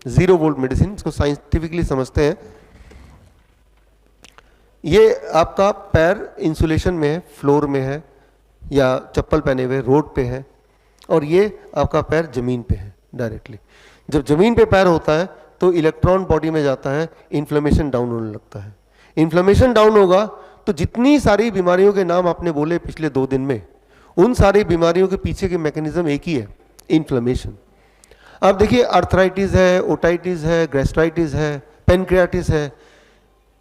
0 volt medicine, इसको scientifically समझते हैं। ये आपका पैर इंसुलेशन में है, फ्लोर में है या चप्पल पहने हुए रोड पे है, और ये आपका पैर जमीन पे है डायरेक्टली। जब जमीन पे पैर होता है तो इलेक्ट्रॉन बॉडी में जाता है, इन्फ्लेमेशन डाउन होने लगता है। इन्फ्लेमेशन डाउन होगा तो जितनी सारी बीमारियों के नाम आपने बोले पिछले 2 दिन में, उन सारी बीमारियों के पीछे के मैकेनिज्म एक ही है, इन्फ्लेमेशन। आप देखिए, अर्थराइटिस है, ओटाइटिस है, गैस्ट्राइटिस है, पेनक्रियाटिस है,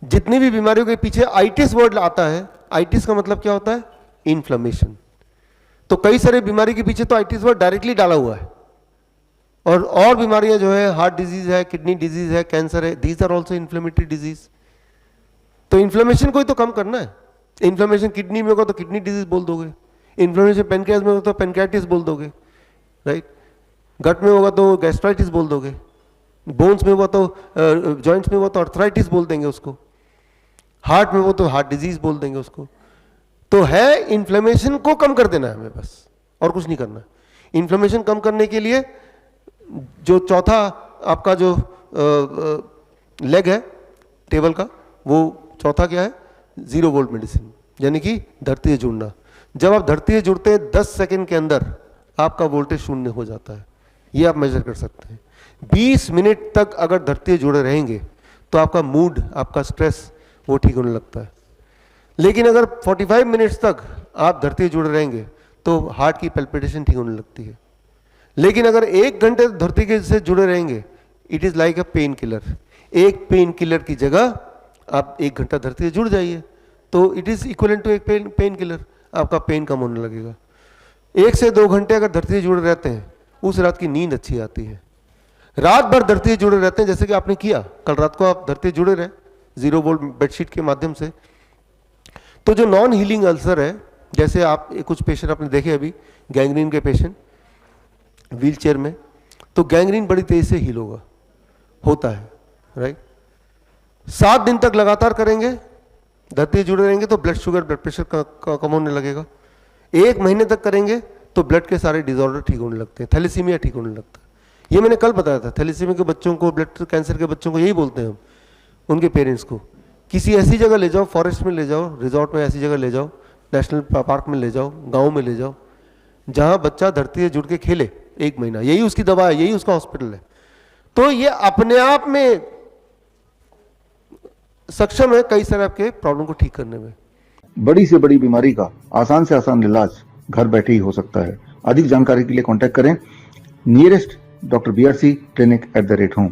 जितनी भी बीमारियों के पीछे आइटिस वर्ड आता है, आइटिस का मतलब क्या होता है? इन्फ्लेमेशन। तो कई सारे बीमारी के पीछे तो आइटिस वर्ड डायरेक्टली डाला हुआ है। और बीमारियां जो है, हार्ट डिजीज है, किडनी डिजीज है, कैंसर है, these are also inflammatory disease. तो इन्फ्लेमेशन को ही तो कम करना है। इन्फ्लेमेशन किडनी में होगा तो किडनी डिजीज बोल दोगे, इन्फ्लेमेशन पेनक्रियास में होगा तो पेनक्रियाटिस बोल दोगे, राइट? गट में होगा तो गैस्ट्राइटिस बोल दोगे, बोन्स में हुआ तो जॉइंट्स में हुआ तो अर्थराइटिस बोल देंगे उसको, हार्ट में हो तो हार्ट डिजीज बोल देंगे उसको। तो है, इन्फ्लेमेशन को कम कर देना है हमें, बस, और कुछ नहीं करना। इन्फ्लेमेशन कम करने के लिए जो चौथा आपका जो लेग है टेबल का, वो चौथा क्या है? 0 वोल्ट मेडिसिन, यानी कि धरती से जुड़ना। जब आप धरती से जुड़ते हैं 10 सेकंड के अंदर आपका वोल्टेज शून्य हो जाता है। ये आप मेजर कर सकते हैं। 20 मिनट तक अगर धरती से जुड़े रहेंगे तो आपका मूड, आपका स्ट्रेस वो ठीक होने लगता है। लेकिन अगर 45 मिनट्स तक आप धरती से जुड़े रहेंगे तो हार्ट की पैल्पिटेशन ठीक होने लगती है। लेकिन अगर 1 घंटे धरती के से जुड़े रहेंगे, it is like a pain killer. एक पेन किलर की जगह आप 1 घंटा धरती से जुड़ जाइए तो इट इज़ इक्वलेंट टू एक पेन किलर, आपका पेन कम होने लगेगा। 1 से 2 घंटे अगर धरती से जुड़े रहते हैं, उस रात की नींद अच्छी आती है। रात भर धरती से जुड़े रहते हैं, जैसे कि आपने किया, कल रात को आप धरती से जुड़े रहे 0 वोल्ट बेडशीट के माध्यम से, तो जो नॉन हीलिंग अल्सर है, जैसे आप कुछ पेशेंट आपने देखे अभी, गैंग्रीन के पेशेंट व्हील चेयर में, तो गैंग्रीन बड़ी तेजी से हील होता है, राइट? 7 दिन तक लगातार करेंगे, धरती से जुड़े रहेंगे तो ब्लड शुगर, ब्लड प्रेशर कम होने लगेगा। 1 महीने तक करेंगे तो ब्लड के सारे डिसऑर्डर ठीक होने लगते हैं, थैलेसीमिया ठीक होने लगता है। ये मैंने कल बताया था, थैलेसीमिया के बच्चों को, ब्लड कैंसर के बच्चों को यही बोलते हैं हम, उनके पेरेंट्स को, किसी ऐसी जगह ले जाओ, फॉरेस्ट में ले जाओ, रिजॉर्ट में ऐसी जगह ले जाओ, नेशनल पार्क में ले जाओ, गाँव में ले जाओ, जहाँ बच्चा धरती से जुड़ के खेले 1 महीना, यही उसकी दवा है, यही उसका हॉस्पिटल है। तो ये अपने आप में सक्षम है कई सारे आपके प्रॉब्लम को ठीक करने में। बड़ी से बड़ी बीमारी का आसान से आसान इलाज घर बैठे ही हो सकता है। अधिक जानकारी के लिए कांटेक्ट करें nearest doctor BRC clinic @ home.